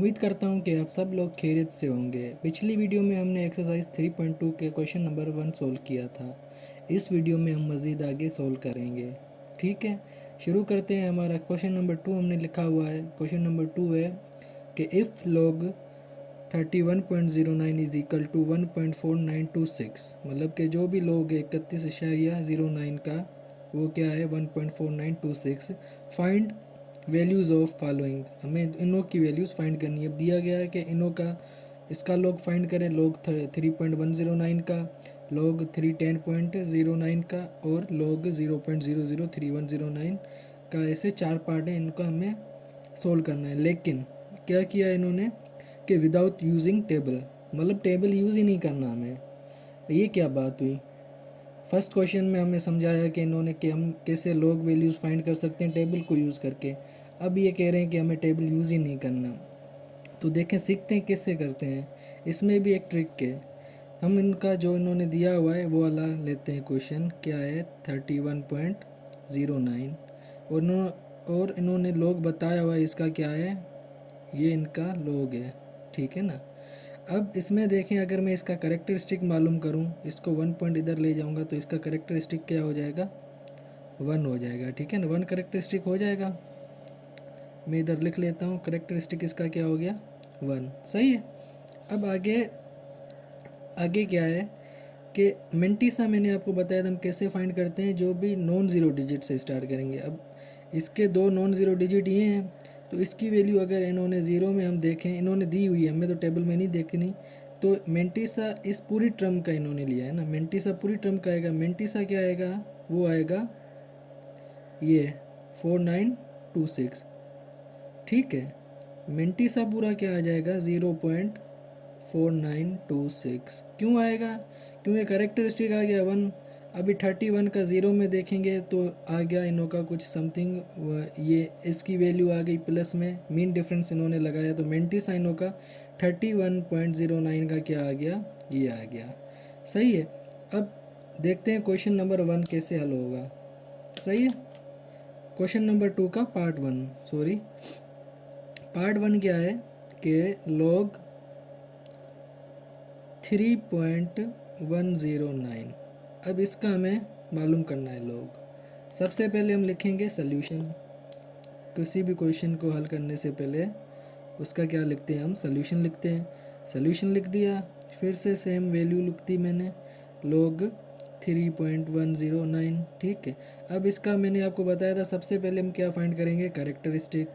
उम्मीद करता हूँ कि आप सब लोग खैरियत से होंगे। पिछली वीडियो में हमने एक्सरसाइज 3.2 के क्वेश्चन नंबर 1 सोल्व किया था। इस वीडियो में हम मज़ीद आगे सोल्व करेंगे। ठीक है, शुरू करते हैं। हमारा क्वेश्चन नंबर 2 हमने लिखा हुआ है। क्वेश्चन नंबर 2 है कि if log 31.09 is equal to 1.4926, मतलब कि जो भी log है 31.09 का वो क्या है 1.4926। फाइंड वैल्यूज़ ऑफ फॉलोइंग, हमें इनों की वैल्यूज़ फाइंड करनी है। अब दिया गया है कि इनों का इसका log फाइंड करें, log 3.109 का, log 310.09 का और log 0.003109 का। ऐसे 4 पार्ट हैं, इनका हमें सोल्व करना है। लेकिन क्या किया इन्होंने कि विदाउट यूजिंग टेबल, मतलब टेबल यूज़ ही नहीं करना हमें। ये क्या बात हुई। फर्स्ट क्वेश्चन में हमें समझाया कि इन्होंने कि हम कैसे log वैल्यूज़ फाइंड कर सकते हैं टेबल को यूज़ करके। अब ये कह रहे हैं कि हमें टेबल यूज़ ही नहीं करना। तो देखें सीखते हैं कैसे करते हैं। इसमें भी एक ट्रिक है। हम इनका जो इन्होंने दिया हुआ है वो वाला लेते हैं। क्वेश्चन क्या है 31.09 और इन्होंने log बताया हुआ है इसका क्या है, ये इनका log है। ठीक है ना। अब इसमें देखें, अगर मैं इसका करेक्टरिस्टिक मालूम करूं, इसको 1 पॉइंट इधर ले जाऊंगा तो इसका करेक्टरिस्टिक क्या हो जाएगा 1 हो जाएगा। ठीक है ना, 1 करेक्टरिस्टिक हो जाएगा। मैं इधर लिख लेता हूँ, करेक्टरिस्टिक इसका क्या हो गया 1। सही है। अब आगे आगे क्या है कि मेंटिसा मैंने आपको बताया था हम कैसे फाइंड करते हैं, जो भी नॉन ज़ीरो डिजिट से स्टार्ट करेंगे। अब इसके 2 नॉन ज़ीरो डिजिट ये हैं, तो इसकी वैल्यू अगर इन्होंने ज़ीरो में हम देखें, इन्होंने दी हुई है, हमें तो टेबल में नहीं देखनी। तो मेंटिसा इस पूरी टर्म का इन्होंने लिया है ना, मेंटिसा पूरी टर्म का आएगा। मेंटिसा क्या आएगा, वो आएगा ये 4926। ठीक है, मेंटिसा पूरा क्या आ जाएगा 0.4926। क्यों आएगा, क्योंकि करेक्टरिस्टिक आ गया 1। अभी 31 का 0 में देखेंगे तो आ गया इनों का कुछ समथिंग, ये इसकी वैल्यू आ गई प्लस में, मीन डिफरेंस इन्होंने लगाया तो मेंटिसा इनों का 31.09 का क्या आ गया, ये आ गया। सही है। अब देखते हैं क्वेश्चन नंबर 1 कैसे हल होगा। सही है। क्वेश्चन नंबर 2 का पार्ट 1, सॉरी पार्ट 1 क्या है कि log 3.109। अब इसका हमें मालूम करना है log। सबसे पहले हम लिखेंगे सॉल्यूशन। किसी भी क्वेश्चन को हल करने से पहले उसका क्या लिखते हैं, हम सॉल्यूशन लिखते हैं। सॉल्यूशन लिख दिया, फिर से सेम वैल्यू लिख दी मैंने, log 3.109। ठीक है। अब इसका मैंने आपको बताया था सबसे पहले हम क्या फाइंड करेंगे, करेक्टरिस्टिक।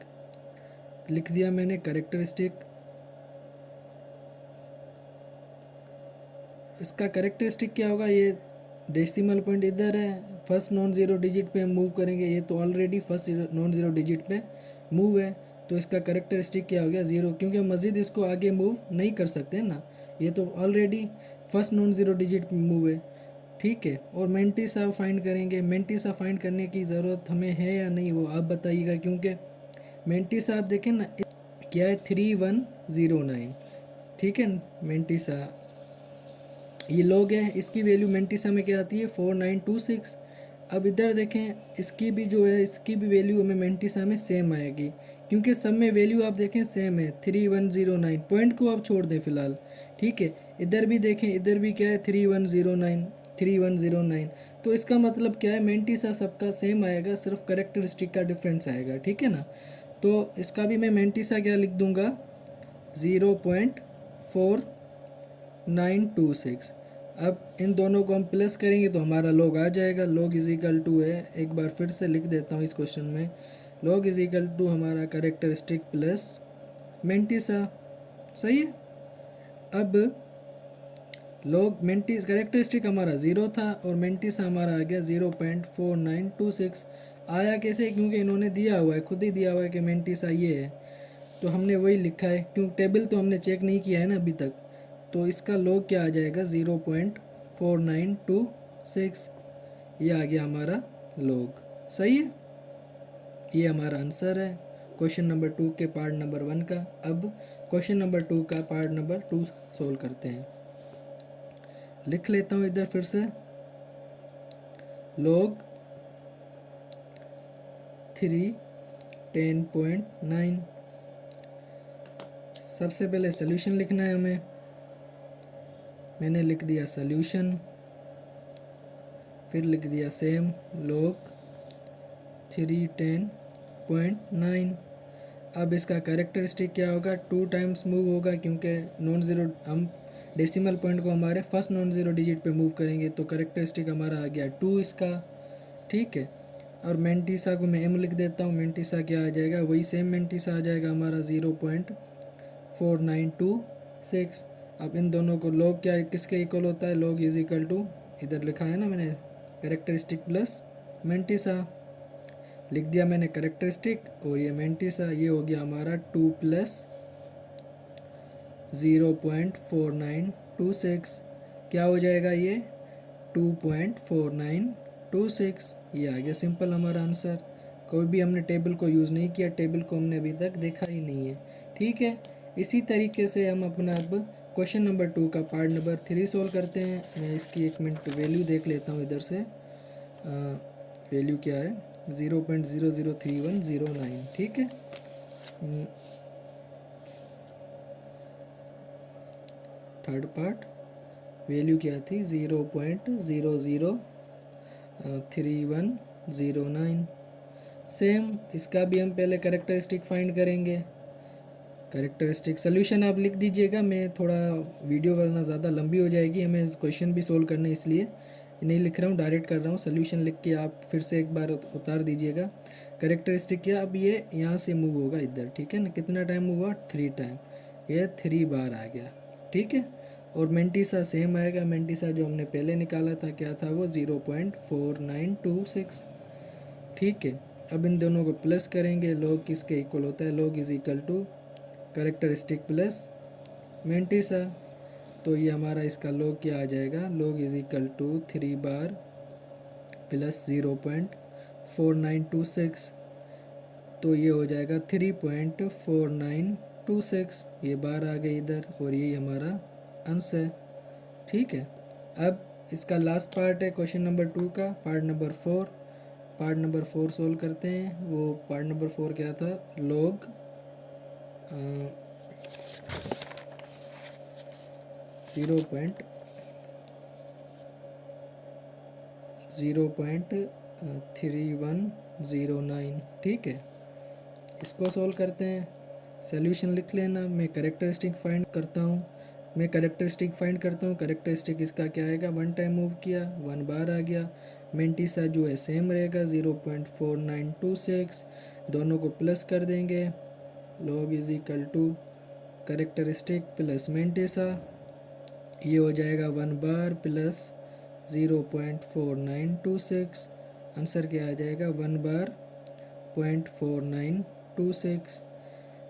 लिख दिया मैंने करेक्टरिस्टिक। इसका करेक्टरिस्टिक क्या होगा, ये डेसिमल पॉइंट इधर है, फर्स्ट नॉन ज़ीरो डिजिट पे हम मूव करेंगे। ये तो already first non zero digit पे मूव है, तो इसका करेक्टरिस्टिक क्या हो गया 0, क्योंकि हम मज़ीद इसको आगे मूव नहीं कर सकते ना, ये तो already first non zero digit पे मूव है। ठीक है। और मेंटिसा फाइंड करेंगे। मेंटिसा फाइंड करने की ज़रूरत हमें है या नहीं वो आप बताइएगा, क्योंकि मेंटिसा आप देखें ना क्या है 3109। ठीक है, मेंटिसा ये log है, इसकी वैल्यू मेंटिसा में क्या आती है 4926। अब इधर देखें, इसकी भी जो है इसकी भी वैल्यू हमें मेंटिसा में सेम आएगी, क्योंकि सब में वैल्यू आप देखें सेम है 3109। पॉइंट को आप छोड़ दें फ़िलहाल। ठीक है। इधर भी देखें, इधर भी क्या है 3109 3109। तो इसका मतलब क्या है, मेंटिसा सबका सेम आएगा, सिर्फ करेक्टरिस्टिक का डिफरेंस आएगा। ठीक है ना। तो इसका भी मैं मेंटिसा क्या लिख दूंगा 0.4926। अब इन दोनों को हम प्लस करेंगे तो हमारा log आ जाएगा। log इज इक्वल टू है, एक बार फिर से लिख देता हूँ इस क्वेश्चन में, log इज इक्वल टू हमारा करेक्टरिस्टिक प्लस मेंटिसा। सही है। अब log मेंटिस करेक्टरिस्टिक हमारा 0 था और मेंटिसा हमारा आ गया 0.4926। आया कैसे, क्योंकि इन्होंने दिया हुआ है, खुद ही दिया हुआ है कि मेंटिसा ये है, तो हमने वही लिखा है। क्यों, टेबल तो हमने चेक नहीं किया है ना अभी तक। तो इसका log क्या आ जाएगा 0.4926। ये आ गया हमारा log। सही है। ये हमारा आंसर है क्वेश्चन नंबर 2 के पार्ट नंबर 1 का। अब क्वेश्चन नंबर 2 का पार्ट नंबर 2 सोल्व करते हैं। लिख लेता हूँ इधर फिर से, log 310.9 सबसे पहले सोल्यूशन लिखना है हमें। मैंने लिख दिया सोल्यूशन, फिर लिख दिया सेम log 310.9। अब इसका कैरेक्टरिस्टिक क्या होगा, 2 टाइम्स मूव होगा क्योंकि नॉन ज़ीरो हम डेसिमल पॉइंट को हमारे फर्स्ट नॉन ज़ीरो डिजिट पे मूव करेंगे, तो कैरेक्टरिस्टिक हमारा आ गया 2 इसका, ठीक है। और मेंटिसा को मैं m लिख देता हूँ। मेंटिसा क्या आ जाएगा, वही सेम मेंटिसा आ जाएगा हमारा 0.4926। अब इन दोनों को लॉग क्या किसके इक्वल होता है, लॉग इज इक्वल टू, इधर लिखा है ना मैंने कैरेक्टरिस्टिक प्लस मेंटिसा, लिख दिया मैंने कैरेक्टरिस्टिक और ये मेंटिसा, ये हो गया हमारा 2 प्लस 0.4926, क्या हो जाएगा ये 2.4926। ये आ गया सिंपल हमारा आंसर। कोई भी हमने टेबल को यूज़ नहीं किया, टेबल को हमने अभी तक देखा ही नहीं है, ठीक है। इसी तरीके से हम अपना अब क्वेश्चन नंबर 2 का पार्ट नंबर 3 सोल्व करते हैं। मैं इसकी 1 मिनट वैल्यू देख लेता हूँ इधर से। वैल्यू क्या है, 0.003109, ठीक है। थर्ड पार्ट वैल्यू क्या थी, 0.003109। सेम इसका भी हम पहले कैरेक्टरिस्टिक फाइंड करेंगे। कैरेक्टरिस्टिक सोल्यूशन आप लिख दीजिएगा, मैं थोड़ा वीडियो वरना ज़्यादा लंबी हो जाएगी, हमें क्वेश्चन भी सोल्व करने इसलिए नहीं लिख रहा हूँ, डायरेक्ट कर रहा हूँ। सोल्यूशन लिख के आप फिर से एक बार उतार दीजिएगा। कैरेक्टरिस्टिक क्या, अब ये यहाँ से मूव होगा इधर, ठीक है ना। कितना टाइम हुआ, 3 टाइम, ये 3 बार आ गया, ठीक है। और मेंटिसा सेम आएगा, मेंटिसा जो हमने पहले निकाला था क्या था वो 0.4926, ठीक है। अब इन दोनों को प्लस करेंगे, लॉग किसके इक्वल होता है, log is equal to characteristic plus mantissa, तो ये हमारा इसका लॉग क्या आ जाएगा, लॉग इज इक्वल टू 3 बार प्लस 0.4926, तो ये हो जाएगा 3.4926, ये बार आ गई इधर और यही हमारा आंसर, ठीक है। अब इसका लास्ट पार्ट है क्वेश्चन नंबर 2 का, part number 4। Part number 4 solve करते हैं। वो पार्ट नंबर 4 क्या था, लॉग 0.3109, ठीक है। इसको सोल्व करते हैं, सोल्यूशन लिख लेना। मैं कैरेक्टरिस्टिक फाइंड करता हूँ, कैरेक्टरिस्टिक इसका क्या आएगा, 1 टाइम मूव किया 1 बार आ गया। मेंटिसा जो है सेम रहेगा 0.4926, दोनों को प्लस कर देंगे, log is equal to characteristic plus mantissa, ये हो जाएगा 1 बार प्लस 0.4926, आंसर क्या आ जाएगा 1 बार 0.4926,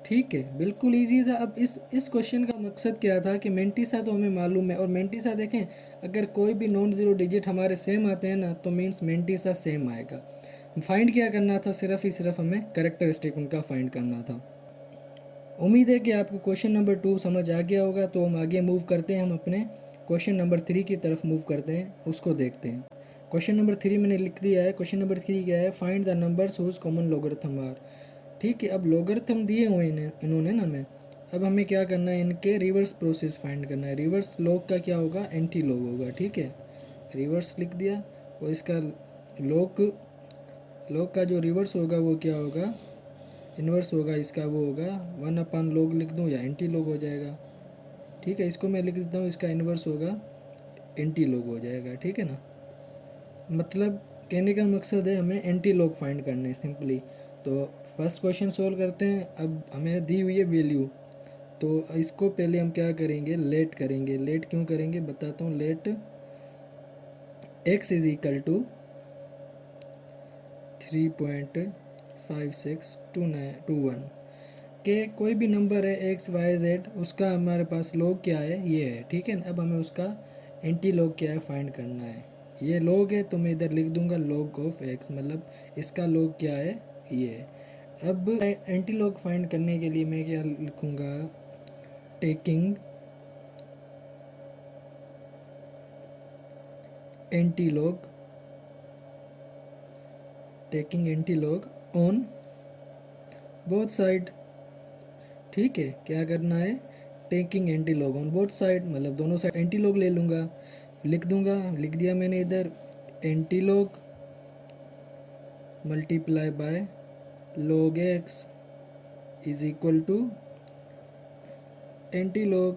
ठीक है। बिल्कुल इजी था। अब इस क्वेश्चन का मकसद क्या था कि मेंटिसा तो हमें मालूम है, और मेंटिसा देखें, अगर कोई भी नॉन ज़ीरो डिजिट हमारे सेम आते हैं ना, तो मीन्स मेंटिसा सेम आएगा। फाइंड क्या करना था, सिर्फ ही सिर्फ हमें कैरेक्टरिस्टिक उनका फाइंड करना था। उम्मीद है कि आपको क्वेश्चन नंबर 2 समझ आ गया होगा। तो हम आगे मूव करते हैं, हम अपने क्वेश्चन नंबर 3 की तरफ मूव करते हैं, उसको देखते हैं। क्वेश्चन नंबर 3 मैंने लिख दिया है। क्वेश्चन नंबर 3 क्या है, find the numbers whose common logarithm are, ठीक है। अब लॉगरिथम दिए हुए हैं इन्होंने ना हमें, अब हमें क्या करना है, इनके रिवर्स प्रोसेस फाइंड करना है। रिवर्स लॉग का क्या होगा, एंटी लॉग होगा, ठीक है। रिवर्स लिख दिया, और इसका लॉग का जो रिवर्स होगा वो क्या होगा, इन्वर्स होगा इसका, वो होगा 1 log लिख दूँ या एंटी लॉग हो जाएगा, ठीक है। इसको मैं लिख देता हूँ, इसका इन्वर्स होगा एंटी लॉग हो जाएगा, ठीक है ना। मतलब कहने का मकसद है हमें एंटी लॉग फाइंड करने है सिंपली। तो फर्स्ट क्वेश्चन सोल्व करते हैं। अब हमें दी हुई है वैल्यू, तो इसको पहले हम क्या करेंगे, लेट करेंगे। लेट क्यों करेंगे बताता हूँ। Let x is equal to 3.5621 के कोई भी नंबर है x y z, उसका हमारे पास लॉग क्या है, ये है, ठीक है। अब हमें उसका एंटी लॉग क्या है फाइंड करना है। ये लॉग है तो मैं इधर लिख दूंगा लॉग ऑफ x, मतलब इसका लॉग क्या है, ये है। अब एंटी लॉग फाइंड करने के लिए मैं क्या लिखूंगा, taking anti log on both side, ठीक है, क्या करना है, taking anti log on both side, मतलब दोनों साइड एंटी लॉग ले लूँगा, लिख दूँगा, लिख दिया मैंने इधर, antilog multiply by log x is equal to antilog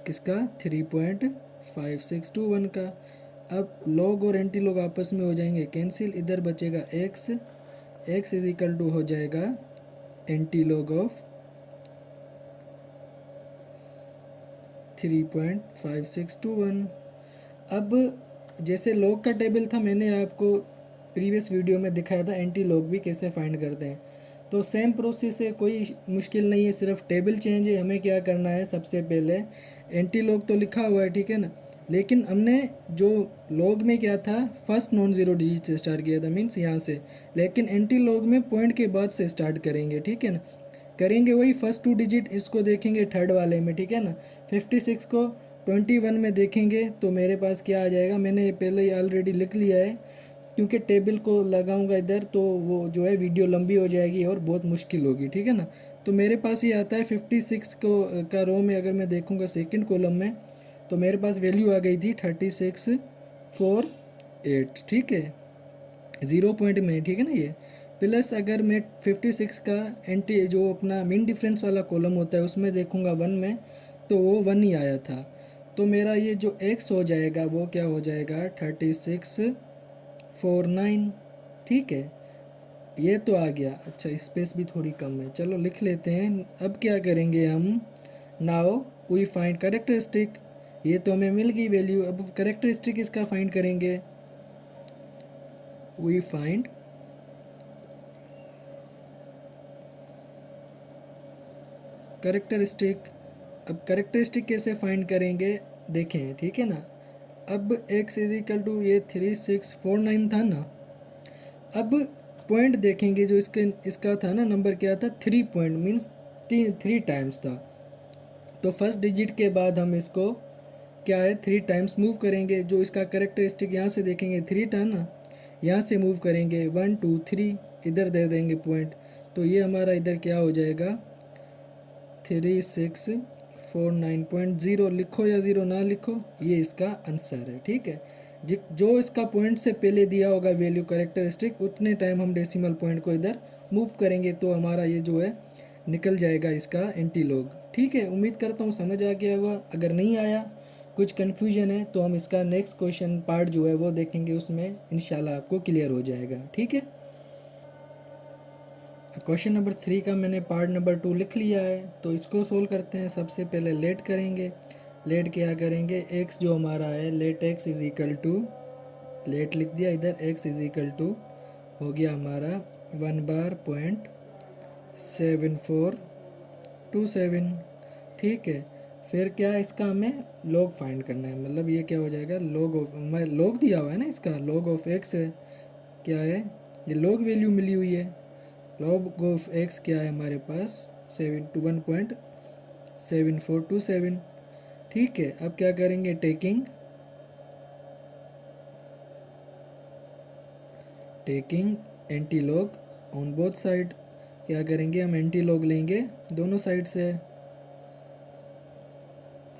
किसका 3.5621 का। अब log और एंटी लॉग आपस में हो जाएंगे कैंसिल, इधर बचेगा x, x is equal to हो जाएगा एंटी लॉग ऑफ 3.5621। अब जैसे लॉग का टेबल था, मैंने आपको प्रीवियस वीडियो में दिखाया था एंटी लॉग भी कैसे फाइंड करते हैं, तो सेम प्रोसेस है, कोई मुश्किल नहीं है, सिर्फ टेबल चेंज है। हमें क्या करना है, सबसे पहले एंटी लॉग तो लिखा हुआ है, ठीक है ना, लेकिन हमने जो लॉग में क्या था, फर्स्ट नॉन ज़ीरो डिजिट से स्टार्ट किया था, मीन्स यहाँ से, लेकिन एंटी लॉग में पॉइंट के बाद से स्टार्ट करेंगे, ठीक है ना, करेंगे वही फर्स्ट 2 डिजिट, इसको देखेंगे थर्ड वाले में, ठीक है ना, 56 को 21 में देखेंगे तो मेरे पास क्या आ जाएगा, मैंने ये पहले ही ऑलरेडी लिख लिया है, क्योंकि टेबल को लगाऊंगा इधर तो वो जो है वीडियो लंबी हो जाएगी और बहुत मुश्किल होगी, ठीक है ना। तो मेरे पास ये आता है 56 को का रो में अगर मैं देखूंगा सेकंड कॉलम में, तो मेरे पास वैल्यू आ गई थी 3648, ठीक है, 0 पॉइंट में, ठीक है ना ये, प्लस अगर मैं 56 का एंटी जो अपना मीन डिफरेंस वाला कॉलम होता है उसमें देखूंगा 1 में, तो वो 1 ही आया था, तो मेरा ये जो x हो जाएगा वो क्या हो जाएगा 3649, ठीक है, ये तो आ गया। अच्छा, स्पेस भी थोड़ी कम है, चलो लिख लेते हैं। अब क्या करेंगे हम, नाउ वी फाइंड करेक्टरिस्टिक, ये तो हमें मिल गई वैल्यू, अब करेक्टरिस्टिक इसका फाइंड करेंगे, वी फाइंड करेक्टरिस्टिक। अब करेक्टरिस्टिक कैसे फाइंड करेंगे देखें, ठीक है ना, अब x इज इक्वल टू ये 3649 था ना, अब पॉइंट देखेंगे जो इसका था ना, नंबर क्या था 3 पॉइंट, मीन्स 3 टाइम्स था, तो फर्स्ट डिजिट के बाद हम इसको क्या है 3 टाइम्स मूव करेंगे, जो इसका करेक्टरिस्टिक यहाँ से देखेंगे 3 था ना, यहाँ से मूव करेंगे 1 2 3, इधर दे देंगे पॉइंट, तो ये हमारा इधर क्या हो जाएगा 3649.0, लिखो या ज़ीरो ना लिखो, ये इसका आंसर है, ठीक है। जो इसका पॉइंट से पहले दिया होगा वैल्यू करेक्टरिस्टिक, उतने टाइम हम डेसिमल पॉइंट को इधर मूव करेंगे, तो हमारा ये जो है निकल जाएगा इसका एंटी लॉग, ठीक है। उम्मीद करता हूँ समझ आ गया होगा, अगर नहीं आया कुछ कन्फ्यूजन है तो हम इसका नेक्स्ट क्वेश्चन पार्ट जो है वो देखेंगे, उसमें इंशाल्लाह आपको क्लियर हो जाएगा, ठीक है। क्वेश्चन नंबर 3 का मैंने पार्ट नंबर 2 लिख लिया है, तो इसको सोल्व करते हैं। सबसे पहले लेट करेंगे, लेट क्या करेंगे, x जो हमारा है, let x is equal to, let लिख दिया इधर, x इज इक्वल टू हो गया हमारा 1/.7427, ठीक है। फिर क्या है, इसका हमें लॉग फाइंड करना है, मतलब ये क्या हो जाएगा, लॉग ऑफ, मैं लॉग दिया हुआ है ना इसका, लॉग ऑफ x है, क्या है ये लॉग वैल्यू मिली हुई है, लॉग ऑफ एक्स क्या है हमारे पास 1.7427, ठीक है। अब क्या करेंगे, taking anti log on both side, क्या करेंगे हम एंटी लॉग लेंगे दोनों साइड से,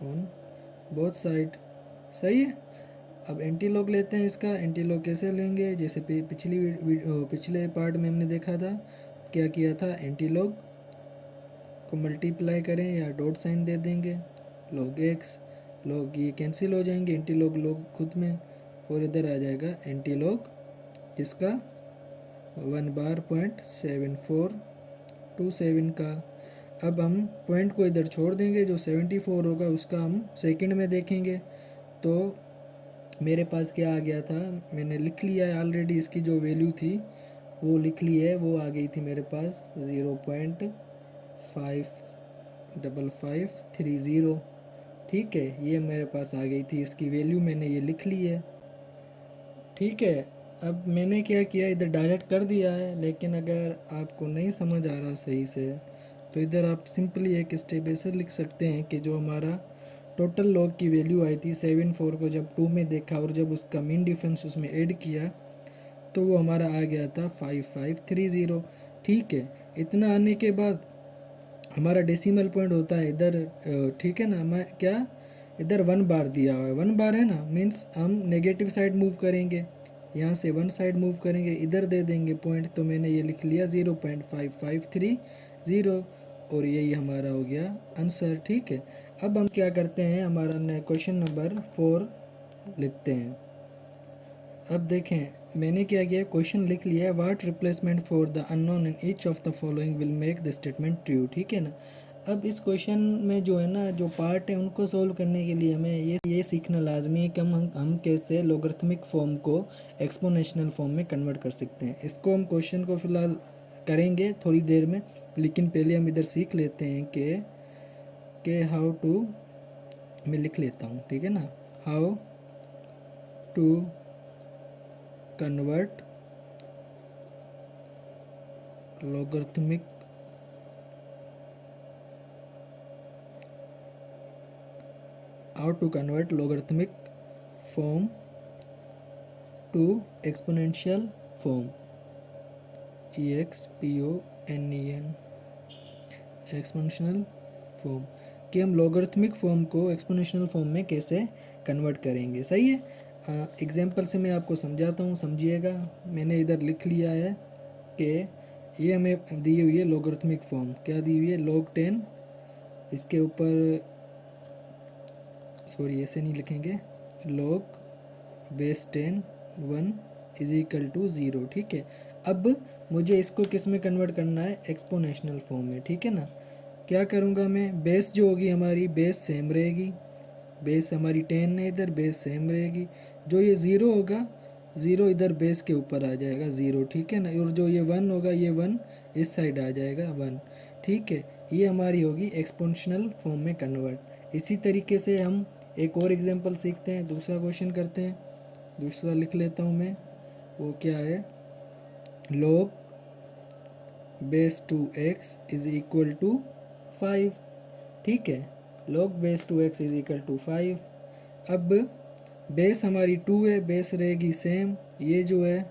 ऑन बोथ साइड, सही है। अब एंटी लॉग लेते हैं, इसका एंटी लॉग कैसे लेंगे, जैसे पिछले पार्ट में हमने देखा था, क्या किया था, एंटी लॉग को मल्टीप्लाई करें या डॉट साइन दे देंगे, log x, log ये कैंसिल हो जाएंगे, एंटी लॉग लॉग खुद में, और इधर आ जाएगा एंटी लॉग इसका 1/.7427 का। अब हम पॉइंट को इधर छोड़ देंगे, जो 74 होगा उसका हम सेकंड में देखेंगे, तो मेरे पास क्या आ गया था, मैंने लिख लिया है ऑलरेडी, इसकी जो वैल्यू थी वो लिख ली है, वो आ गई थी मेरे पास 0.5530, ठीक है, ये मेरे पास आ गई थी, इसकी वैल्यू मैंने ये लिख ली है, ठीक है। अब मैंने क्या किया, इधर डायरेक्ट कर दिया है, लेकिन अगर आपको नहीं समझ आ रहा सही से, तो इधर आप सिंपली एक स्टेप ऐसे लिख सकते हैं कि जो हमारा टोटल लॉग की वैल्यू आई थी 74 को जब 2 में देखा और जब उसका मीन डिफरेंस उसमें ऐड किया, तो वो हमारा आ गया था 5530। ठीक है, इतना आने के बाद हमारा डेसिमल पॉइंट होता है इधर, ठीक है ना, मैं क्या इधर 1 बार दिया हुआ है, 1 बार है ना, मीन्स हम नेगेटिव साइड मूव करेंगे, यहाँ से 1 साइड मूव करेंगे, इधर दे देंगे पॉइंट, तो मैंने ये लिख लिया 0.5530 और यही हमारा हो गया आंसर। ठीक है, अब हम क्या करते हैं, हमारा क्वेश्चन नंबर 4 लिखते हैं। अब देखें मैंने क्या किया, क्वेश्चन लिख लिया है, what replacement for the unknown in each of the following will make the statement true. ठीक है ना, अब इस क्वेश्चन में जो है ना, जो पार्ट है उनको सोल्व करने के लिए हमें ये सीखना लाजमी है कि हम कैसे लॉगरिथमिक फॉर्म को एक्सपोनेंशियल फॉर्म में कन्वर्ट कर सकते हैं। इसको हम क्वेश्चन को फ़िलहाल करेंगे थोड़ी देर में, लेकिन पहले हम इधर सीख लेते हैं कि हाउ टू, मैं लिख लेता हूँ, ठीक है ना, how to convert logarithmic how to convert logarithmic form to exponential form, EXPONEN exponential form, कि हम लॉगरिथमिक फॉर्म को एक्सपोनेंशियल फॉर्म में कैसे कन्वर्ट करेंगे। सही है, एग्जांपल से मैं आपको समझाता हूँ, समझिएगा। मैंने इधर लिख लिया है कि ये हमें दी हुई है लॉगरिथमिक फॉर्म, क्या दी हुई है, log 10, इसके ऊपर सॉरी ऐसे नहीं लिखेंगे, log base 10 1 is equal to 0। ठीक है, अब मुझे इसको किस में कन्वर्ट करना है, एक्सपोनेंशियल फॉर्म में। ठीक है ना, क्या करूँगा मैं, बेस जो होगी हमारी बेस सेम रहेगी, बेस हमारी 10 है, इधर बेस सेम रहेगी, जो ये 0 होगा 0 इधर बेस के ऊपर आ जाएगा 0। ठीक है ना, और जो ये 1 होगा ये 1 इस साइड आ जाएगा 1। ठीक है, ये हमारी होगी एक्सपोनेंशियल फॉर्म में कन्वर्ट। इसी तरीके से हम एक और एग्जांपल सीखते हैं, दूसरा क्वेश्चन करते हैं, दूसरा लिख लेता हूँ मैं, वो क्या है, log base 2x is equal to 5। ठीक है, log base 2x is equal to 5। अब बेस हमारी 2 है, बेस रहेगी सेम, ये जो है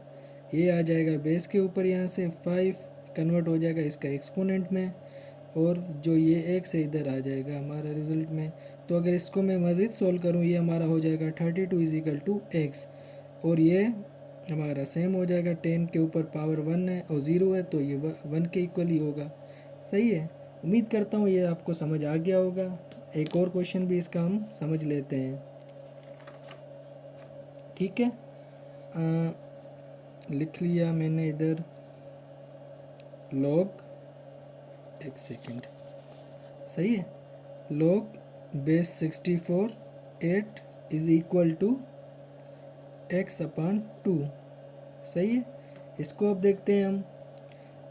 ये आ जाएगा बेस के ऊपर, यहाँ से 5 कन्वर्ट हो जाएगा इसका एक्सपोनेंट में, और जो ये x है इधर आ जाएगा हमारा रिजल्ट में। तो अगर इसको मैं मज़ीद सोल्व करूँ, ये हमारा हो जाएगा 32 इज इक्वल टू x, और ये हमारा सेम हो जाएगा, 10 के ऊपर पावर 1 है और 0 है, तो ये 1 के इक्वल ही होगा। सही है, उम्मीद करता हूँ ये आपको समझ आ गया होगा। एक और क्वेश्चन भी इसका हम समझ लेते हैं। ठीक है, लिख लिया मैंने इधर log, एक सेकेंड, सही है, log base 64 8 is equal to x upon 2। सही है, इसको अब देखते हैं हम,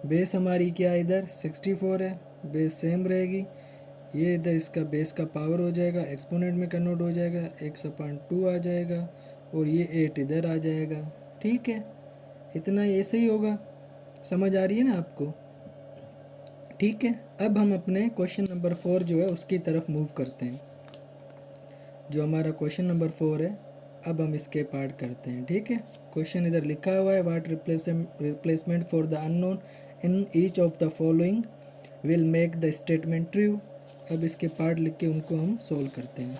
बेस हमारी क्या है, इधर 64 है, बेस सेम रहेगी, ये इधर इसका बेस का पावर हो जाएगा, एक्सपोनेंट में कन्वर्ट हो जाएगा, x अपान 2 आ जाएगा, और ये 8 इधर आ जाएगा। ठीक है, इतना ऐसे ही होगा, समझ आ रही है ना आपको। ठीक है, अब हम अपने क्वेश्चन नंबर 4 जो है उसकी तरफ मूव करते हैं। जो हमारा क्वेश्चन नंबर 4 है, अब हम इसके पार्ट करते हैं। ठीक है, क्वेश्चन इधर लिखा हुआ है, what replacement for the unknown in each of the following will make the statement true. अब इसके पार्ट लिख के उनको हम सोल्व करते हैं।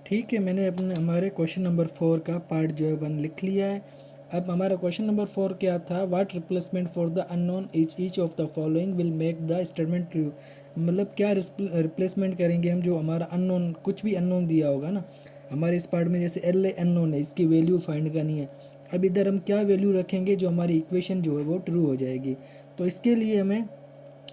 ठीक है, मैंने अपने हमारे क्वेश्चन नंबर 4 का पार्ट जो है 1 लिख लिया है। अब हमारा क्वेश्चन नंबर 4 क्या था, what replacement for the unknown each of the following will make the statement true. मतलब क्या रिप्लेसमेंट करेंगे हम, जो हमारा अननोन, कुछ भी अननोन दिया होगा ना हमारे इस पार्ट में, जैसे एल अननोन है, इसकी वैल्यू फाइंड करनी है। अब इधर हम क्या वैल्यू रखेंगे, जो हमारी इक्वेशन जो है वो ट्रू हो जाएगी। तो इसके लिए हमें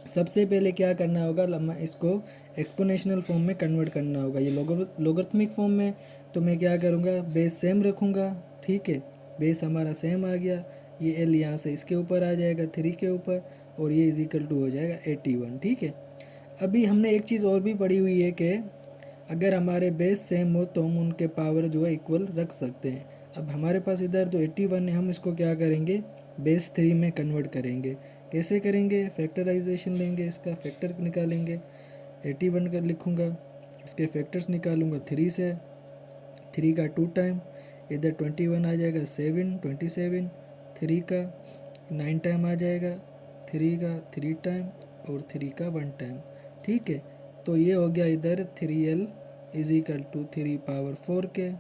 सबसे पहले क्या करना होगा, इसको एक्सपोनेंशियल फॉर्म में कन्वर्ट करना होगा। ये लॉगरिथमिक फॉर्म में, तो मैं क्या करूँगा, बेस सेम रखूँगा। ठीक है, बेस हमारा सेम आ गया, ये एल यहाँ से इसके ऊपर आ जाएगा 3 के ऊपर, और ये इज इक्वल टू हो जाएगा 81। ठीक है, अभी हमने एक चीज़ और भी पढ़ी हुई है कि अगर हमारे बेस सेम हो तो हम उनके पावर जो है इक्वल रख सकते हैं। अब हमारे पास इधर तो 81 है, हम इसको क्या करेंगे, बेस 3 में कन्वर्ट करेंगे। कैसे करेंगे, फैक्टराइजेशन लेंगे, इसका फैक्टर निकालेंगे, 81 का लिखूँगा, इसके फैक्टर्स निकालूँगा 3 से, 3 का 2 टाइम, इधर 21 आ जाएगा 7 27, 3 का 9 टाइम आ जाएगा, 3 का 3 टाइम और 3 का 1 टाइम। ठीक है, तो ये हो गया इधर 3L is equal to 3 power 4 के।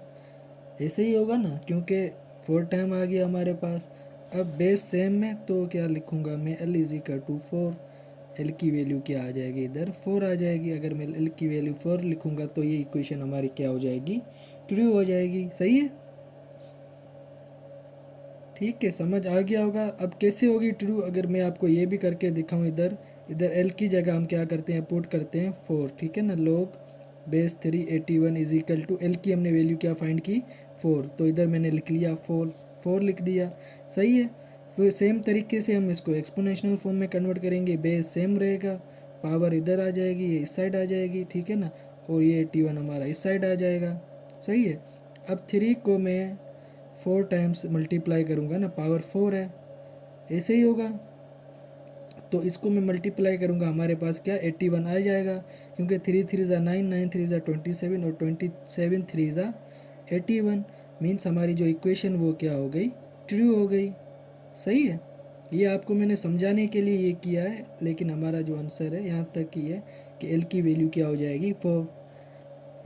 ऐसे ही होगा ना, क्योंकि 4 टाइम आ गया हमारे पास। अब बेस सेम में तो क्या लिखूँगा मैं, L is equal to 4। L की वैल्यू क्या आ जाएगी, इधर 4 आ जाएगी। अगर मैं एल की वैल्यू 4 लिखूँगा तो ये इक्वेशन हमारी क्या हो जाएगी, ट्रू हो जाएगी। सही है, ठीक है, समझ आ गया होगा। अब कैसे होगी ट्रू, अगर मैं आपको ये भी करके दिखाऊं, इधर इधर एल की जगह हम क्या करते हैं, पुट करते हैं 4। ठीक है ना, log base 381 is equal to L की हमने वैल्यू क्या फाइंड की, 4। तो इधर मैंने लिख लिया 4 लिख दिया। सही है, फिर सेम तरीके से हम इसको एक्सपोनेंशियल फॉर्म में कन्वर्ट करेंगे। बेस सेम रहेगा, पावर इधर आ जाएगी, ये इस साइड आ जाएगी। ठीक है ना, और ये 81 हमारा इस साइड आ जाएगा। सही है, अब 3 को मैं 4 टाइम्स मल्टीप्लाई करूँगा ना, पावर 4 है, ऐसे ही होगा। तो इसको मैं मल्टीप्लाई करूँगा, हमारे पास क्या 81 आ जाएगा, क्योंकि 3 3 ज़ा 9, 9 3 ज़ा 27 और 27 3 ज़ा 81। मीन्स हमारी जो इक्वेशन वो क्या हो गई, ट्रू हो गई। सही है, ये आपको मैंने समझाने के लिए ये किया है, लेकिन हमारा जो आंसर है यहाँ तक ही है कि एल की वैल्यू क्या हो जाएगी, 4।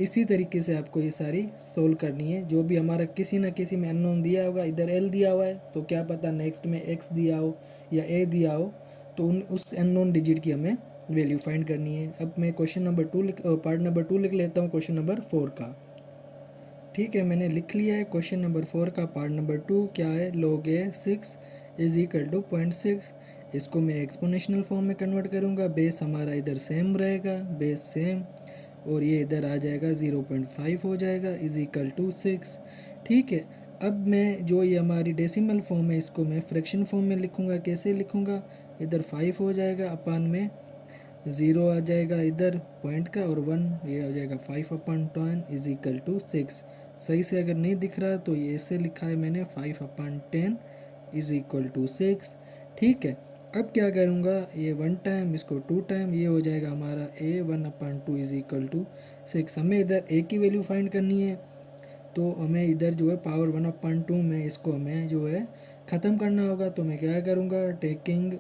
इसी तरीके से आपको ये सारी सोल्व करनी है। जो भी हमारा किसी ना किसी में अननोन दिया होगा, इधर एल दिया हुआ है तो क्या पता नेक्स्ट में एक्स दिया हो या ए दिया हो, तो उस अननोन डिजिट की हमें वैल्यू फाइंड करनी है। अब मैं क्वेश्चन नंबर 2 पार्ट नंबर 2 लिख लेता हूँ, क्वेश्चन नंबर 4 का। ठीक है, मैंने लिख लिया है क्वेश्चन नंबर 4 का पार्ट नंबर 2 क्या है, log a 6 is equal to 0.6। इसको मैं एक्सपोनेंशियल फॉर्म में कन्वर्ट करूँगा। बेस हमारा इधर सेम रहेगा, बेस सेम, और ये इधर आ जाएगा 0.5 हो जाएगा इज इक्वल टू 6। ठीक है, अब मैं जो ये हमारी डेसिमल फॉर्म है इसको मैं फ्रैक्शन फॉर्म में लिखूँगा। कैसे लिखूँगा, इधर 5 हो जाएगा, अपान में 0 आ जाएगा इधर पॉइंट का, और 1 ये हो जाएगा 5/10 इज इक्वल टू 6। सही से अगर नहीं दिख रहा तो ये ऐसे लिखा है मैंने, 5/10 इज इक्वल टू 6। ठीक है, अब क्या करूँगा, ये 1 टाइम, इसको 2 टाइम, ये हो जाएगा हमारा ए 1/2 इज इक्वल टू 6। हमें इधर ए की वैल्यू फाइंड करनी है, तो हमें इधर जो है पावर 1/2 में इसको हमें जो है ख़त्म करना होगा। तो मैं क्या करूँगा, taking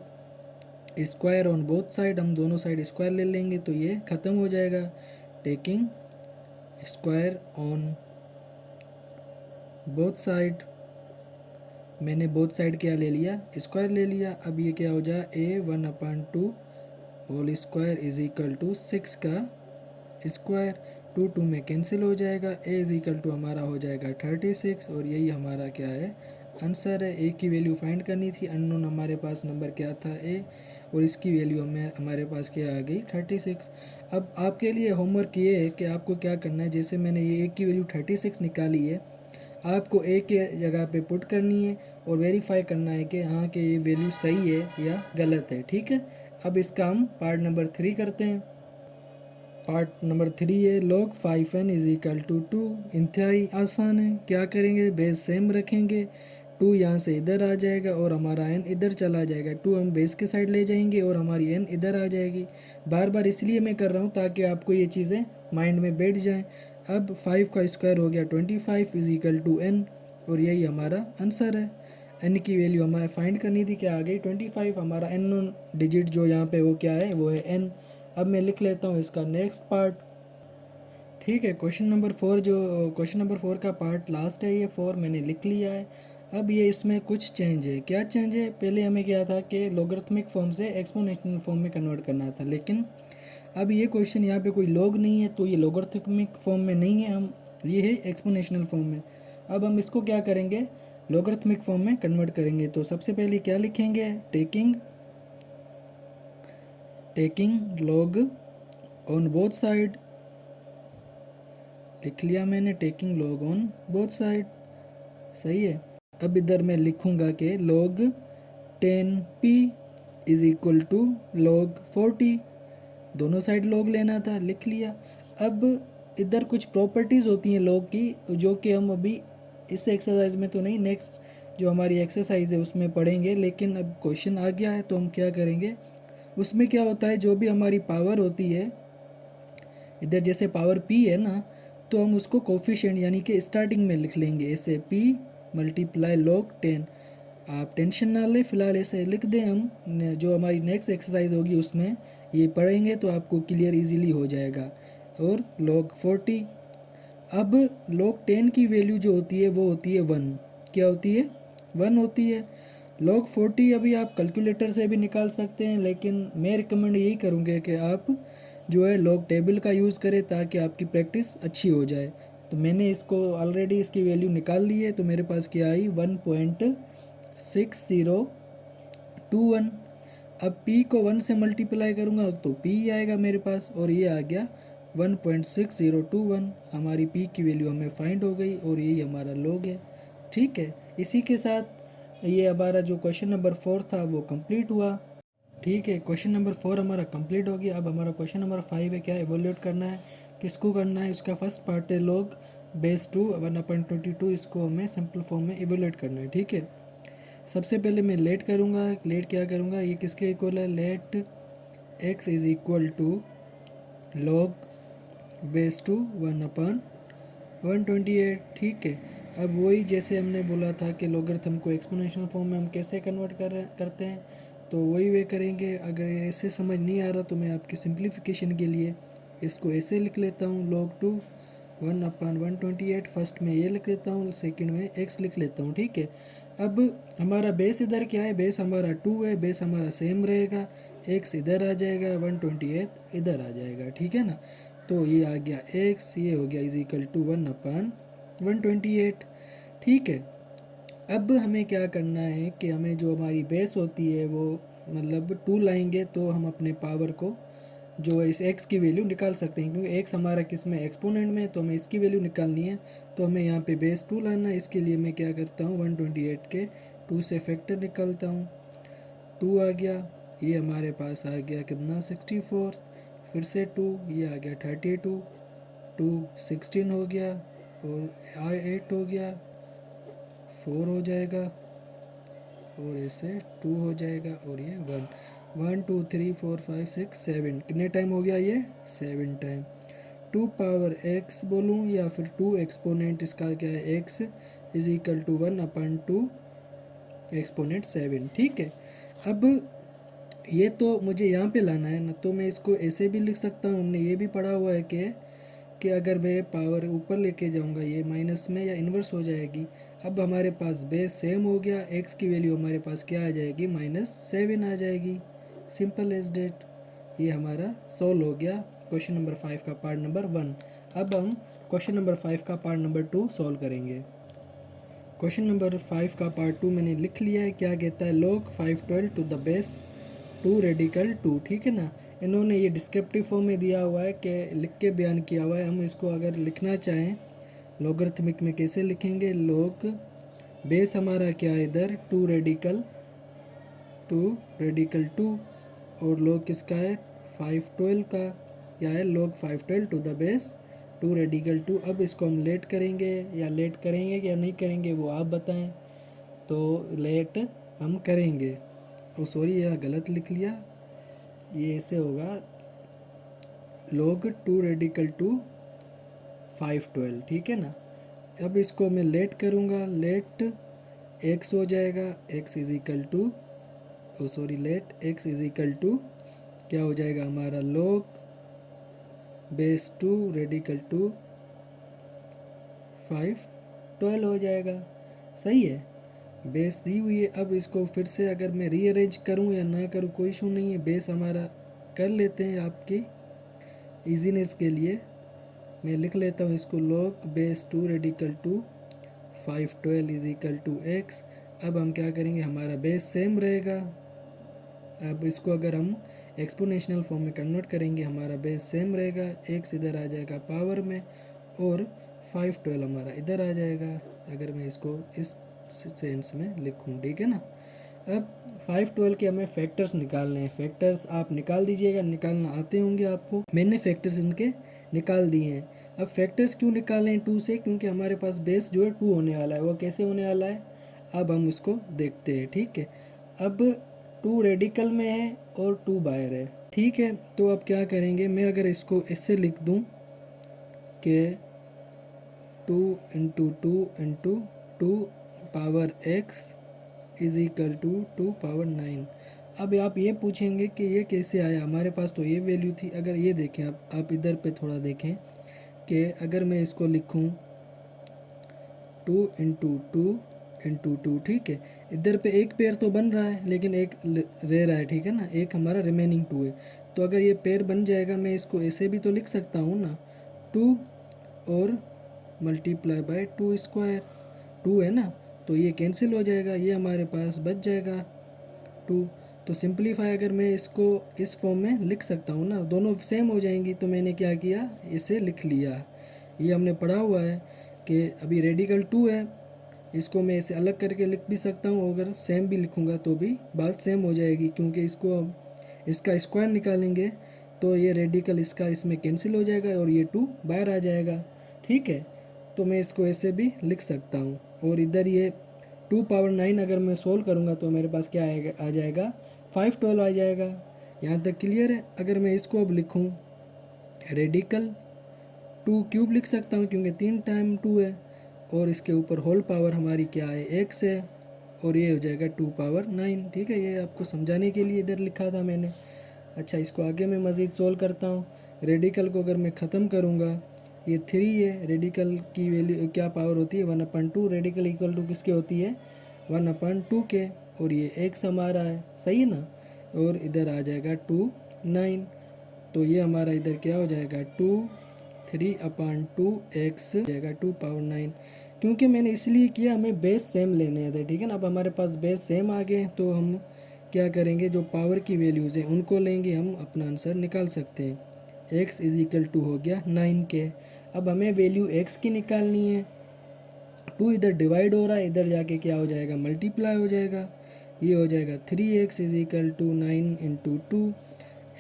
square on both side, हम दोनों साइड स्क्वायर ले लेंगे तो ये ख़त्म हो जाएगा। Taking square on both side, मैंने बोथ साइड क्या ले लिया, स्क्वायर ले लिया। अब ये क्या हो जाए, a 1/2 whole square is equal to 6 का स्क्वायर। 2 2 में कैंसिल हो जाएगा, ए इज इक्वल टू हमारा हो जाएगा 36, और यही हमारा क्या है, आंसर है। ए की वैल्यू फाइंड करनी थी, अननोन हमारे पास नंबर क्या था, ए, और इसकी वैल्यू हमारे पास क्या आ गई, 36। अब आपके लिए होमवर्क ये है कि आपको क्या करना है, जैसे मैंने ये ए की वैल्यू 36 निकाली है, आपको ए के जगह पे पुट करनी है और वेरीफाई करना है कि हाँ कि ये वैल्यू सही है या गलत है। ठीक है, अब इसका हम पार्ट नंबर 3 करते हैं। पार्ट नंबर 3 है log 5n is equal to 2। इंतहाई आसान है, क्या करेंगे, बेस सेम रखेंगे, 2 यहाँ से इधर आ जाएगा और हमारा n इधर चला जाएगा। 2 हम बेस के साइड ले जाएंगे और हमारी n इधर आ जाएगी। बार बार इसलिए मैं कर रहा हूँ ताकि आपको ये चीज़ें माइंड में बैठ जाएं। अब 5 का स्क्वायर हो गया 25 इज इक्वल टू n, और यही हमारा आंसर है। n की वैल्यू हमें फाइंड करनी थी, क्या आ गई 25। हमारा n डिजिट जो यहाँ पे वो क्या है, वो है n। अब मैं लिख लेता हूँ इसका नेक्स्ट पार्ट। ठीक है, क्वेश्चन नंबर 4 जो क्वेश्चन नंबर 4 का पार्ट लास्ट है, ये 4 मैंने लिख लिया है। अब ये इसमें कुछ चेंज है, क्या चेंज है, पहले हमें क्या था कि लॉगरिथमिक फॉर्म से एक्सपोनेंशियल फॉर्म में कन्वर्ट करना था, लेकिन अब ये क्वेश्चन यहाँ पे कोई लॉग नहीं है तो ये लॉगरिथमिक फॉर्म में नहीं है, हम ये है एक्सपोनेंशियल फॉर्म में। अब हम इसको क्या करेंगे, लॉगरिथमिक फॉर्म में कन्वर्ट करेंगे। तो सबसे पहले क्या लिखेंगे, taking log on both side, लिख लिया मैंने, taking log on both side. सही है, अब इधर मैं लिखूंगा कि log 10p is equal to log 40, दोनों साइड log लेना था, लिख लिया। अब इधर कुछ प्रॉपर्टीज़ होती हैं log की, जो कि हम अभी इस एक्सरसाइज में तो नहीं, नेक्स्ट जो हमारी एक्सरसाइज है उसमें पढ़ेंगे। लेकिन अब क्वेश्चन आ गया है तो हम क्या करेंगे, उसमें क्या होता है, जो भी हमारी पावर होती है, इधर जैसे पावर p है ना, तो हम उसको कोफिशिएंट यानी कि स्टार्टिंग में लिख लेंगे, ऐसे p मल्टीप्लाई log 10। आप टेंशन ना लें, फ़िलहाल ऐसे लिख दें हम, जो हमारी नेक्स्ट एक्सरसाइज होगी उसमें ये पढ़ेंगे तो आपको क्लियर इजीली हो जाएगा। और log 40, अब log 10 की वैल्यू जो होती है वो होती है 1। क्या होती है? 1 होती है। log 40 अभी आप कैलकुलेटर से भी निकाल सकते हैं, लेकिन मैं रिकमेंड यही करूँगा कि आप जो है log टेबल का यूज़ करें ताकि आपकी प्रैक्टिस अच्छी हो जाए। तो मैंने इसको ऑलरेडी इसकी वैल्यू निकाल ली है, तो मेरे पास क्या आई 1.6021। अब p को 1 से मल्टीप्लाई करूँगा तो p आएगा मेरे पास, और ये आ गया 1.6021। हमारी p की वैल्यू हमें फाइंड हो गई और यही हमारा log है। ठीक है, इसी के साथ ये हमारा जो क्वेश्चन नंबर 4 था वो कंप्लीट हुआ। ठीक है, क्वेश्चन नंबर 4 हमारा कंप्लीट हो गया। अब हमारा क्वेश्चन नंबर 5 है, क्या एवोल्यूट करना है, किसको करना है। इसका फर्स्ट पार्ट है log बेस 2 1/22, इसको हमें सिंपल फॉर्म में एवोल्यूट करना है। ठीक है, सबसे पहले मैं लेट करूँगा। लेट क्या करूँगा, ये किसके इक्वल है, let x is equal to log base 2 1/128। ठीक है, अब वही जैसे हमने बोला था कि लॉगरिथम को एक्सपोनेंशियल फॉर्म में हम कैसे कन्वर्ट करते हैं, तो वही वे करेंगे। अगर ऐसे समझ नहीं आ रहा तो मैं आपकी सिंप्लीफिकेशन के लिए इसको ऐसे लिख लेता हूँ, log 2 1/128। फर्स्ट में ये लिख लेता हूँ, सेकंड में x लिख लेता हूँ। ठीक है, अब हमारा बेस इधर क्या है, बेस हमारा 2 है, बेस हमारा सेम रहेगा, x इधर आ जाएगा, 128 इधर आ जाएगा। ठीक है ना, तो ये आ गया x, ये हो गया इज इक्वल टू 1/128। ठीक है, अब हमें क्या करना है कि हमें जो हमारी बेस होती है वो मतलब 2 लाएंगे तो हम अपने पावर को जो इस x की वैल्यू निकाल सकते हैं, क्योंकि x हमारा किस में, एक्सपोनेंट में, तो हमें इसकी वैल्यू निकालनी है। तो हमें यहाँ पे बेस 2 लाना है। इसके लिए मैं क्या करता हूँ, 128 के 2 से फैक्टर निकालता हूँ। 2 आ गया, ये हमारे पास आ गया कितना 64, फिर से 2, ये आ गया 32, 2 16 हो गया, और 8 हो गया, 4 हो जाएगा, और ऐसे 2 हो जाएगा, और ये 1 1 2 3 4 5 6 7, कितने टाइम हो गया ये 7 टाइम। 2 पावर x बोलूँ या फिर 2 एक्सपोनेंट इसका क्या है, x is equal to 1/2 exponent 7। ठीक है, अब ये तो मुझे यहाँ पे लाना है ना, तो मैं इसको ऐसे भी लिख सकता हूँ। हमने ये भी पढ़ा हुआ है कि अगर मैं पावर ऊपर लेके जाऊँगा ये माइनस में या इन्वर्स हो जाएगी। अब हमारे पास बेस सेम हो गया, x की वैल्यू हमारे पास क्या आ जाएगी, -7 आ जाएगी। सिंपल एज डेट, ये हमारा सॉल्व हो गया क्वेश्चन नंबर 5 का पार्ट नंबर 1। अब हम क्वेश्चन नंबर 5 का पार्ट नंबर 2 सॉल्व करेंगे। क्वेश्चन नंबर 5 का पार्ट 2 मैंने लिख लिया है। क्या कहता है, log 512 to the base 2 radical 2। ठीक है ना, इन्होंने ये डिस्क्रिप्टिव फॉर्म में दिया हुआ है कि लिख के बयान किया हुआ है। हम इसको अगर लिखना चाहें लॉगरिथमिक में कैसे लिखेंगे, log बेस हमारा क्या है इधर 2 रेडिकल 2 और log किसका है 512 का, या है log 512 to the base 2 radical 2। अब इसको हम लेट करेंगे या नहीं करेंगे वो आप बताएं। तो लेट हम करेंगे, ओ सॉरी यह गलत लिख लिया, ये ऐसे होगा log 2 रेडिकल 2 512। ठीक है ना, अब इसको मैं लेट करूँगा, लेट x हो जाएगा, x is equal to, oh sorry let x is equal to क्या हो जाएगा हमारा log बेस 2 रेडिकल 2 512 हो जाएगा। सही है, बेस दी हुई है। अब इसको फिर से अगर मैं रीअरेंज करूं या ना करूं कोई इशू नहीं है, बेस हमारा कर लेते हैं आपकी इजीनेस के लिए। मैं लिख लेता हूं इसको log base 2 radical 2 512 is equal to x। अब हम क्या करेंगे, हमारा बेस सेम रहेगा। अब इसको अगर हम एक्सपोनेंशियल फॉर्म में कन्वर्ट करेंगे, हमारा बेस सेम रहेगा, x इधर आ जाएगा पावर में, और 512 हमारा इधर आ जाएगा अगर मैं इसको इस सेंस में लिखूं। ठीक है ना, अब 512 के हमें फैक्टर्स निकालने हैं। फैक्टर्स आप निकाल दीजिएगा, निकालना आते होंगे आपको। मैंने फैक्टर्स इनके निकाल दिए हैं। अब फैक्टर्स क्यों निकालें 2 से, क्योंकि हमारे पास बेस जो है 2 होने वाला है। वो कैसे होने वाला है, अब हम उसको देखते हैं। ठीक है, अब 2 रेडिकल में है और 2 बाहर है। ठीक है, तो अब क्या करेंगे, मैं अगर इसको इससे लिख दूं कि 2 into 2 into 2 power x is equal to 2 power 9। अब आप ये पूछेंगे कि ये कैसे आया, हमारे पास तो ये वैल्यू थी। अगर ये देखें आप इधर पे थोड़ा देखें कि अगर मैं इसको लिखूं 2 × 2 × 2, ठीक है, इधर पे एक पेयर तो बन रहा है लेकिन एक रह रहा है, ठीक है ना, एक हमारा रिमेनिंग 2 है। तो अगर ये पेयर बन जाएगा मैं इसको ऐसे भी तो लिख सकता हूँ ना, 2 और मल्टीप्लाई बाय 2 स्क्वायर, 2 है ना, तो ये कैंसिल हो जाएगा, ये हमारे पास बच जाएगा 2। तो सिंपलीफाई अगर मैं इसको इस फॉर्म में लिख सकता हूँ ना, दोनों सेम हो जाएंगी, तो मैंने क्या किया, इसे लिख लिया। ये हमने पढ़ा हुआ है कि अभी रेडिकल 2 है, इसको मैं इसे अलग करके लिख भी सकता हूँ, अगर सेम भी लिखूँगा तो भी बात सेम हो जाएगी, क्योंकि इसको अब इसका स्क्वायर निकालेंगे तो ये रेडिकल इसका इसमें कैंसिल हो जाएगा और ये 2 बाहर आ जाएगा, ठीक है। तो मैं इसको ऐसे भी लिख सकता हूँ। और इधर ये 2 पावर 9 अगर मैं सोल्व करूँगा तो मेरे पास क्या आएगा, आ जाएगा 512 आ जाएगा। यहाँ तक क्लियर है। अगर मैं इसको अब लिखूँ रेडिकल 2 क्यूब लिख सकता हूँ, क्योंकि 3 टाइम 2 है, और इसके ऊपर होल पावर हमारी क्या है, x है, और ये हो जाएगा 2 पावर 9, ठीक है। ये आपको समझाने के लिए इधर लिखा था मैंने। अच्छा, इसको आगे मैं मज़ीद सोल्व करता हूँ। रेडिकल को अगर मैं ख़त्म करूँगा, ये 3 है, रेडिकल की वैल्यू क्या पावर होती है 1/2, रेडिकल इक्वल टू किसके होती है 1/2 के, और ये x हमारा है, सही है ना, और इधर आ जाएगा 2 9। तो ये हमारा इधर क्या हो जाएगा 2 3/2 x जाएगा 2 पावर 9। क्योंकि मैंने इसलिए किया, हमें बेस सेम लेने थे, ठीक है ना। अब हमारे पास बेस सेम आ गए तो हम क्या करेंगे, जो पावर की वैल्यूज़ हैं उनको लेंगे, हम अपना आंसर निकाल सकते हैं। x इज इक्वल टू हो गया 9 के। अब हमें वैल्यू x की निकालनी है। 2 इधर डिवाइड हो रहा है, इधर जाके क्या हो जाएगा, मल्टीप्लाई हो जाएगा। ये हो जाएगा 3x is equal to 9 × 2।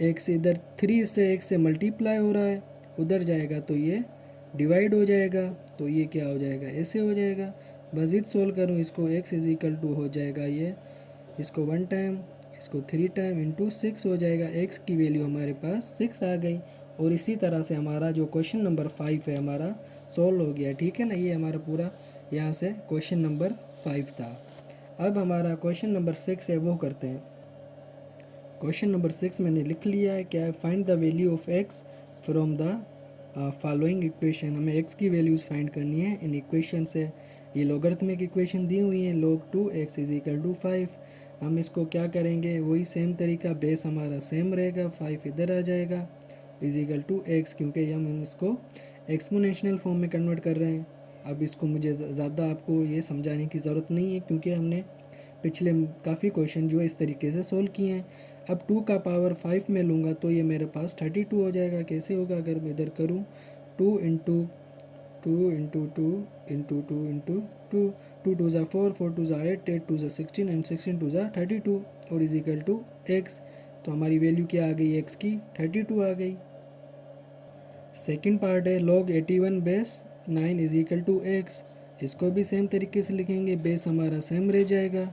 x इधर 3 से x से मल्टीप्लाई हो रहा है, उधर जाएगा तो ये डिवाइड हो जाएगा, तो ये क्या हो जाएगा, ऐसे हो जाएगा। मज़ीद सोल्व करूँ इसको, x इज इक्वल टू हो जाएगा ये, इसको 1 टाइम, इसको 3 टाइम × 6 हो जाएगा। x की वैल्यू हमारे पास 6 आ गई। और इसी तरह से हमारा जो क्वेश्चन नंबर 5 है हमारा सॉल्व हो गया, ठीक है ना। ये हमारा पूरा यहाँ से क्वेश्चन नंबर 5 था। अब हमारा क्वेश्चन नंबर 6 है, वो करते हैं। क्वेश्चन नंबर 6 मैंने लिख लिया है, क्या है, find the value of x from the following equation. हमें x की वैल्यूज़ फाइंड करनी है इन इक्वेशन से। ये लॉगरिथमिक इक्वेशन दी हुई है, log 2x is equal to 5। हम इसको क्या करेंगे, वही सेम तरीका, बेस हमारा सेम रहेगा, 5 इधर आ जाएगा, इज इक्वल टू x, क्योंकि हम इसको एक्सपोनेंशियल फॉर्म में कन्वर्ट कर रहे हैं। अब इसको मुझे ज़्यादा आपको ये समझाने की ज़रूरत नहीं है, क्योंकि हमने पिछले काफ़ी क्वेश्चन जो इस तरीके से सोल्व किए हैं। अब 2 का पावर 5 में लूँगा तो ये मेरे पास 32 हो जाएगा। कैसे होगा, अगर मैं इधर करूँ 2 × 2 × 2 × 2 × 2, 2 2 ज़ा 4, 4 2 ज़ा 8, 8 2 ज़ा 16 एंड 16 2 ज़ा 32, और इज इक्वल टू x। तो हमारी वैल्यू क्या आ गई, x की 32 आ गई। सेकंड पार्ट है log 81 base 9 is equal to x। इसको भी सेम तरीके से लिखेंगे, बेस हमारा सेम रह जाएगा,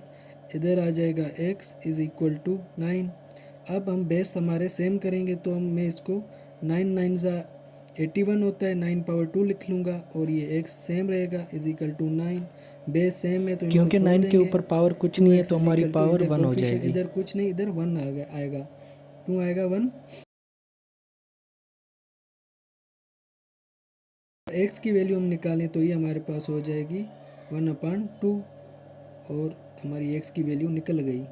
इधर आ जाएगा x इज इक्वल टू 9। अब हम बेस हमारे सेम करेंगे, तो मैं इसको 9 9 ज़ा 81 होता है, 9 पावर 2 लिख लूँगा, और ये x सेम रहेगा, is equal to 9। Base same है तो इनको क्योंकि छोड़ 9 के देंगे। ऊपर पावर कुछ नहीं है 2x तो इज हमारी इक्वल टू, पावर इधर 1 हो कोफिशिएंट जाएगी। इधर कुछ नहीं, इधर 1 आएगा, क्यों आएगा 1, x की वैल्यू हम निकालें तो ये हमारे पास हो जाएगी 1/2, और हमारी x की वैल्यू निकल गई।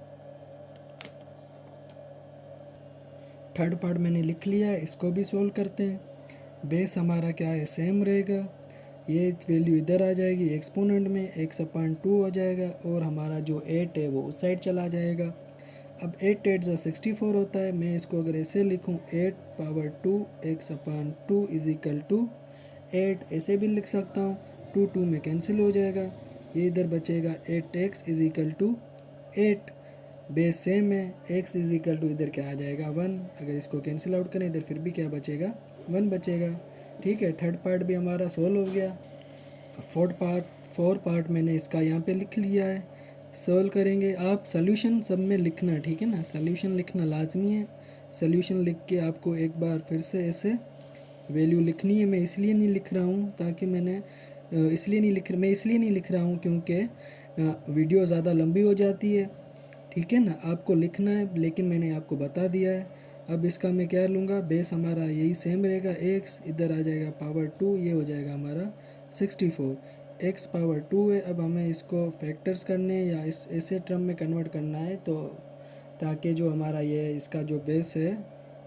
थर्ड पार्ट मैंने लिख लिया है, इसको भी सोल्व करते हैं। बेस हमारा क्या है, सेम रहेगा, ये वैल्यू इधर आ जाएगी एक्सपोनेंट में, x/2 हो जाएगा, और हमारा जो 8 है वो उस साइड चला जाएगा। अब 8 8 ज़ा 64 होता है, मैं इसको अगर ऐसे लिखूँ 8 power 2 x/2 is equal to 8, ऐसे भी लिख सकता हूँ। 2 2 में कैंसिल हो जाएगा, ये इधर बचेगा 8x is equal to 8। Base same है, x इज इक्वल टू इधर क्या आ जाएगा 1। अगर इसको कैंसिल आउट करें इधर फिर भी क्या बचेगा, 1 बचेगा, ठीक है। थर्ड पार्ट भी हमारा सोल्व हो गया। फोर्थ पार्ट मैंने इसका यहाँ पे लिख लिया है, सोल्व करेंगे। आप सोल्यूशन सब में लिखना, ठीक है ना, सोल्यूशन लिखना लाजमी है। सोल्यूशन लिख के आपको एक बार फिर से ऐसे वैल्यू लिखनी है। मैं इसलिए नहीं लिख रहा हूँ क्योंकि वीडियो ज़्यादा लंबी हो जाती है, ठीक है ना। आपको लिखना है, लेकिन मैंने आपको बता दिया है। अब इसका मैं क्या लूँगा, बेस हमारा यही सेम रहेगा, एक्स इधर आ जाएगा पावर 2, ये हो जाएगा हमारा 64। एक्स पावर 2 है। अब हमें इसको फैक्टर्स करने हैं या इस ऐसे टर्म में कन्वर्ट करना है, तो ताकि जो हमारा ये इसका जो बेस है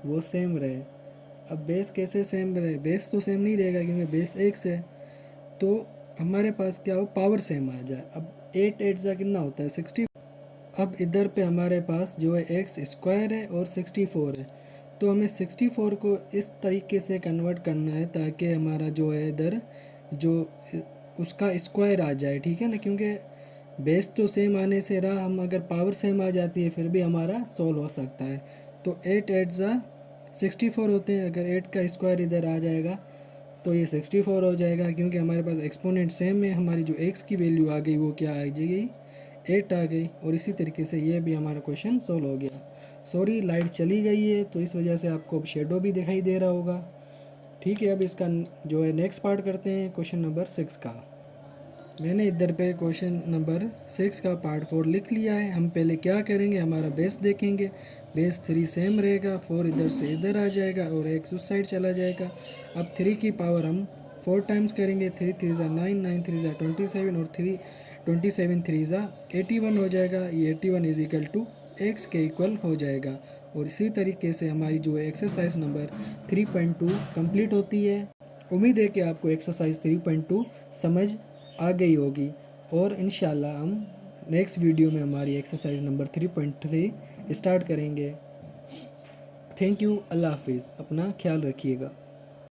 वो सेम रहे। अब बेस कैसे सेम रहे, बेस तो सेम नहीं रहेगा क्योंकि बेस एक्स है, तो हमारे पास क्या हो, पावर सेम आ जाए। अब 8 8 जा कितना होता है 60। अब इधर पे हमारे पास जो है एक्स स्क्वायर है और 64 है, तो हमें 64 को इस तरीके से कन्वर्ट करना है ताकि हमारा जो है इधर जो उसका स्क्वायर आ जाए, ठीक है ना। क्योंकि बेस तो सेम आने से रहा, हम अगर पावर सेम आ जाती है फिर भी हमारा सॉल्व हो सकता है। तो 8 8 जा 64 होते हैं, अगर 8 का स्क्वायर इधर आ जाएगा तो ये 64 हो जाएगा, क्योंकि हमारे पास एक्सपोनेंट सेम है। हमारी जो एक्स की वैल्यू आ गई वो क्या आ जाएगी, 8 आ गई। और इसी तरीके से ये भी हमारा क्वेश्चन सोल्व हो गया। सॉरी लाइट चली गई है तो इस वजह से आपको अब शेडो भी दिखाई दे रहा होगा, ठीक है। अब इसका जो है नेक्स्ट पार्ट करते हैं क्वेश्चन नंबर 6 का। मैंने इधर पे क्वेश्चन नंबर 6 का पार्ट 4 लिख लिया है। हम पहले क्या करेंगे, हमारा बेस देखेंगे। बेस 3 सेम रहेगा, 4 इधर से इधर आ जाएगा और x उस साइड चला जाएगा। अब 3 की पावर हम 4 टाइम्स करेंगे, 3 3 ज़ा 9, 9 3 ज़ा 27 और 3 27 3 ज़ा 81 हो जाएगा। ये 81 इज इक्वल टू एक्स के इक्वल हो जाएगा। और इसी तरीके से हमारी जो एक्सरसाइज नंबर 3.2 कंप्लीट होती है। उम्मीद है कि आपको एक्सरसाइज 3.2 समझ आ गई होगी, और इंशाल्लाह हम नेक्स्ट वीडियो में हमारी एक्सरसाइज नंबर 3.3 स्टार्ट करेंगे। थैंक यू, अल्लाह हाफिज़, अपना ख्याल रखिएगा।